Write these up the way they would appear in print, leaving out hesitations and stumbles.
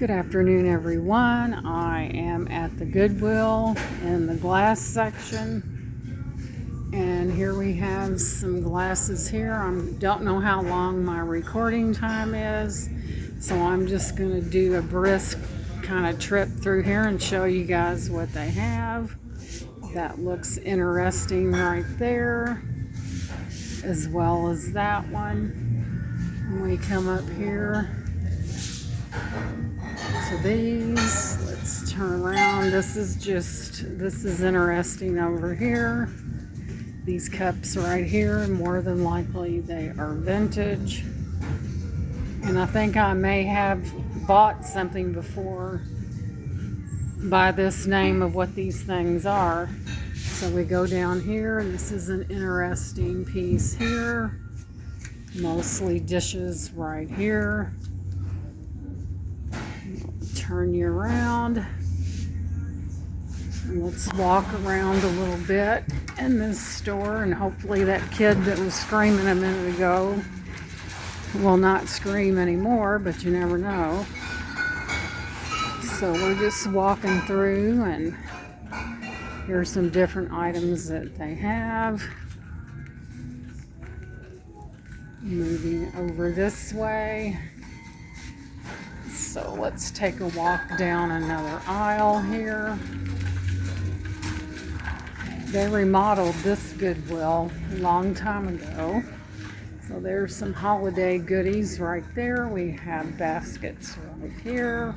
Good afternoon, everyone. I am at the Goodwill in the glass section, and here we have some glasses here. I don't know how long my recording time is, so I'm just going to do a brisk kind of trip through here and show you guys what they have. That looks interesting right there, as well as that one. When we come up here to these, let's turn around. This is interesting over here. These cups right here, more than likely they are vintage. And I think I may have bought something before by this name of what these things are. So we go down here, and this is an interesting piece here. Mostly dishes right here. Turn you around. And let's walk around a little bit in this store, and hopefully that kid that was screaming a minute ago will not scream anymore, but you never know. So we're just walking through, and here's some different items that they have. Moving over this way. So let's take a walk down another aisle here. They remodeled this Goodwill a long time ago. So there's some holiday goodies right there. We have baskets right here.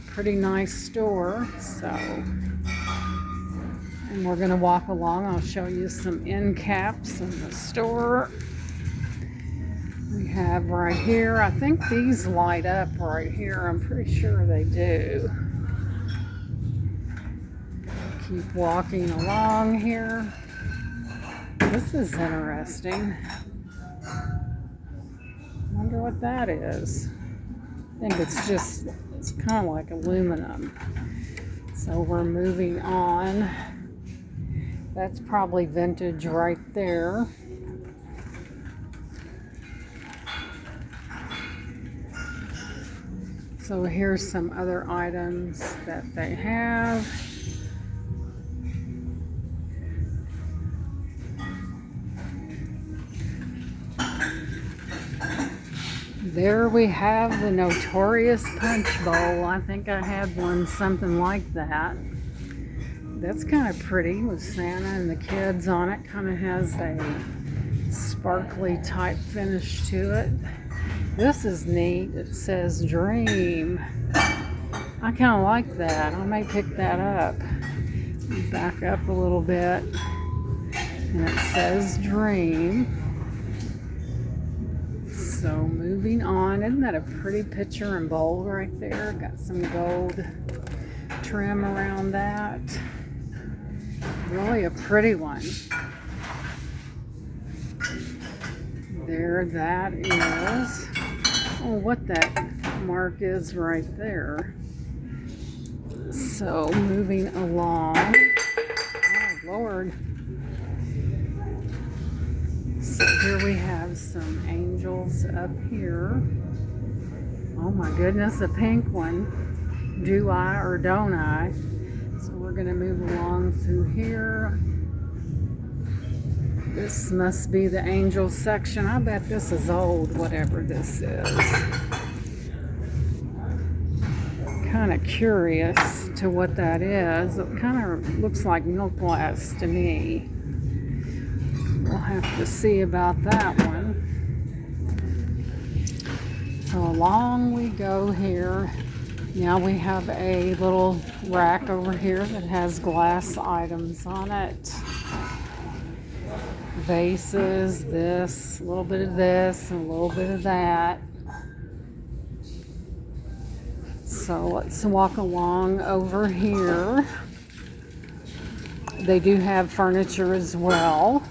Pretty nice store. And we're going to walk along. I'll show you some end caps in the store. We have right here, I think these light up right here. I'm pretty sure they do. Keep walking along here. This is interesting. Wonder what that is. I think it's kind of like aluminum. So we're moving on. That's probably vintage right there. So here's some other items that they have. There we have the notorious punch bowl. I think I had one something like that. That's kind of pretty with Santa and the kids on it. Kind of has a sparkly type finish to it. This is neat. It says Dream. I kind of like that. I may pick that up. Back up a little bit. And it says Dream. So moving on. Isn't that a pretty picture and bowl right there? Got some gold trim around that. Really a pretty one. There that is. Oh, what that mark is right there. So moving along. Oh, Lord. So here we have some angels up here. Oh my goodness, a pink one. Do I or don't I? So we're going to move along through here. This must be the angel section. I bet this is old, whatever this is. Kind of curious to what that is. It kind of looks like milk glass to me. We'll have to see about that one. So along we go here. Now we have a little rack over here that has glass items on it. Vases, this, a little bit of this, and a little bit of that. So let's walk along over here. They do have furniture as well.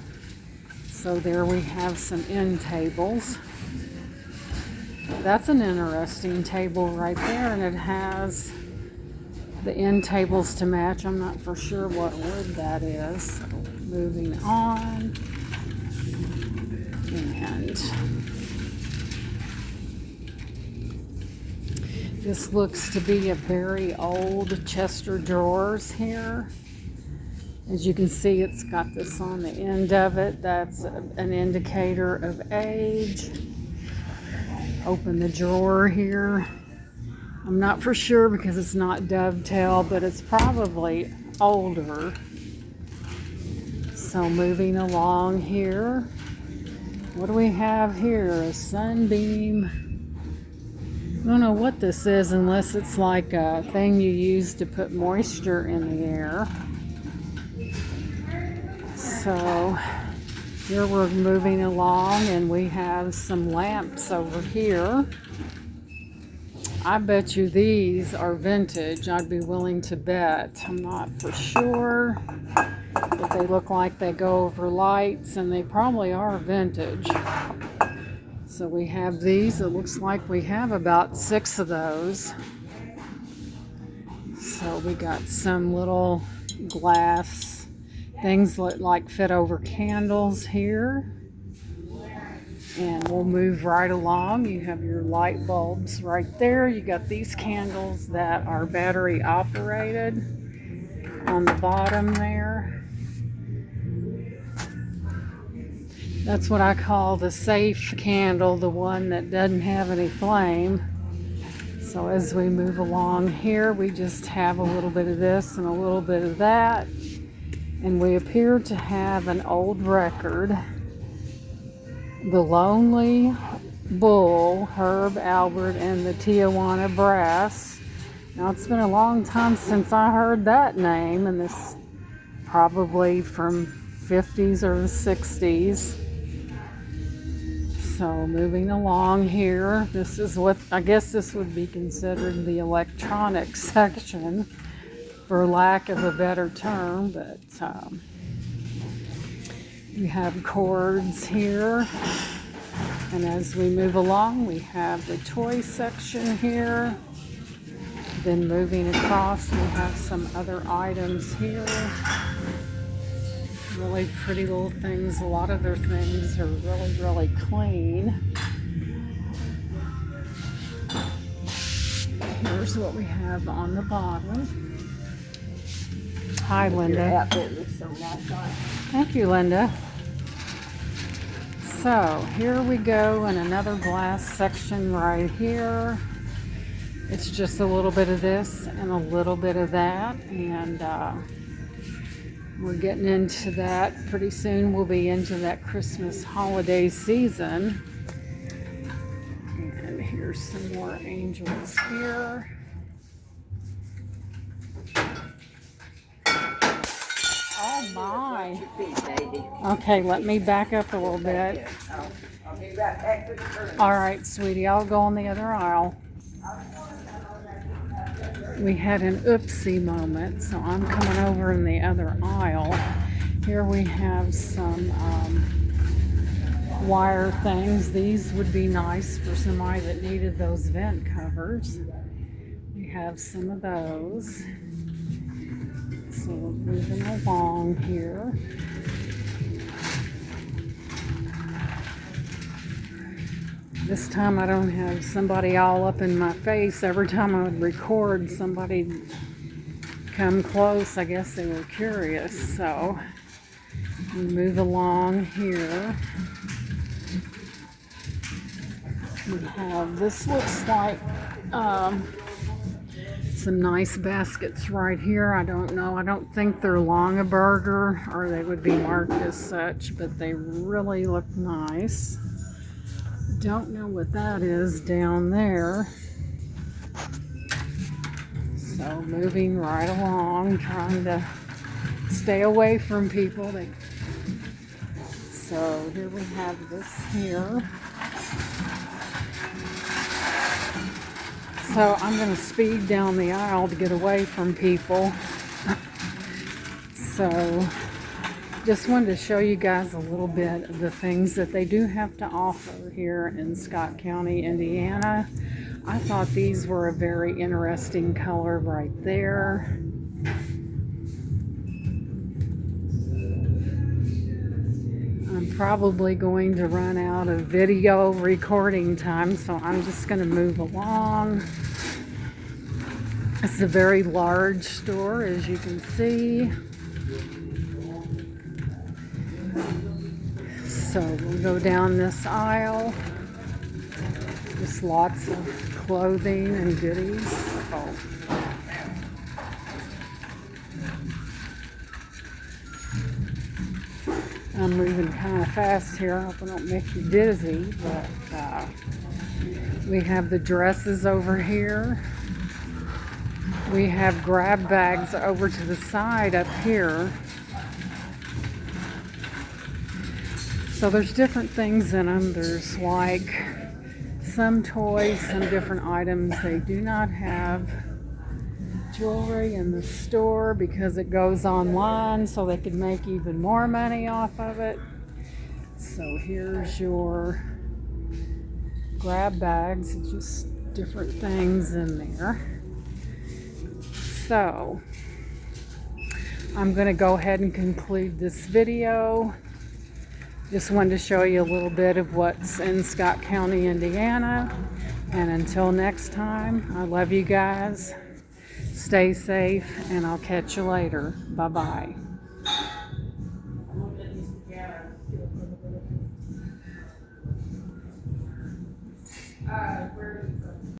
So there we have some end tables. That's an interesting table right there, and it has the end tables to match. I'm not for sure what wood that is. So moving on. And This looks to be a very old chest of drawers here. As you can see, it's got this on the end of it. That's an indicator of age. Open the drawer here. I'm not for sure because it's not dovetail, but it's probably older. So moving along here. What do we have here? A sunbeam. I don't know what this is unless it's like a thing you use to put moisture in the air. So here we're moving along and we have some lamps over here. I bet you these are vintage. I'd be willing to bet. I'm not for sure, but they look like they go over lights and they probably are vintage. So we have these. It looks like we have about 6 of those. So we got some little glass things that like fit over candles here. And we'll move right along. You have your light bulbs right there. You got these candles that are battery operated on the bottom there. That's what I call the safe candle, the one that doesn't have any flame. So as we move along here, we just have a little bit of this and a little bit of that. And we appear to have an old record. The Lonely Bull, Herb Albert and the Tijuana Brass. Now it's been a long time since I heard that name, and this probably from 50s or the 60s. So moving along here, this is what I guess this would be considered the electronic section, for lack of a better term, but you have cords here. And as we move along, we have the toy section here. Then moving across, we have some other items here. Really pretty little things. A lot of their things are really, really clean. Here's what we have on the bottom. Hi, Linda. Your outfit looks so nice on it. Thank you, Linda. So here we go in another glass section right here. It's just a little bit of this and a little bit of that, and we're getting into that pretty soon. We'll be into that Christmas holiday season. And here's some more angels here. Oh my. Okay, let me back up a little bit. I'll be right back to the first. All right, sweetie, I'll go on the other aisle. We had an oopsie moment, so I'm coming over in the other aisle. Here we have some wire things. These would be nice for somebody that needed those vent covers. We have some of those. So we're moving along here. This time I don't have somebody all up in my face. Every time I would record, somebody come close. I guess they were curious. So we move along here. We have, this looks like some nice baskets right here. I don't know. I don't think they're Longaberger or they would be marked as such, but they really look nice. Don't know what that is down there. So moving right along, trying to stay away from people. So here we have this here. So I'm going to speed down the aisle to get away from people. So just wanted to show you guys a little bit of the things that they do have to offer here in Scott County, Indiana. I thought these were a very interesting color right there. I'm probably going to run out of video recording time, so I'm just going to move along. It's a very large store, as you can see. So we'll go down this aisle. Just lots of clothing and goodies. Oh. I'm moving kind of fast here. I hope I don't make you dizzy, but we have the dresses over here. We have grab bags over to the side up here. So there's different things in them. There's like some toys, some different items. They do not have jewelry in the store because it goes online so they could make even more money off of it. So here's your grab bags, just different things in there. So I'm going to go ahead and conclude this video. Just wanted to show you a little bit of what's in Scott County, Indiana. And until next time, I love you guys. Stay safe, and I'll catch you later. Bye-bye.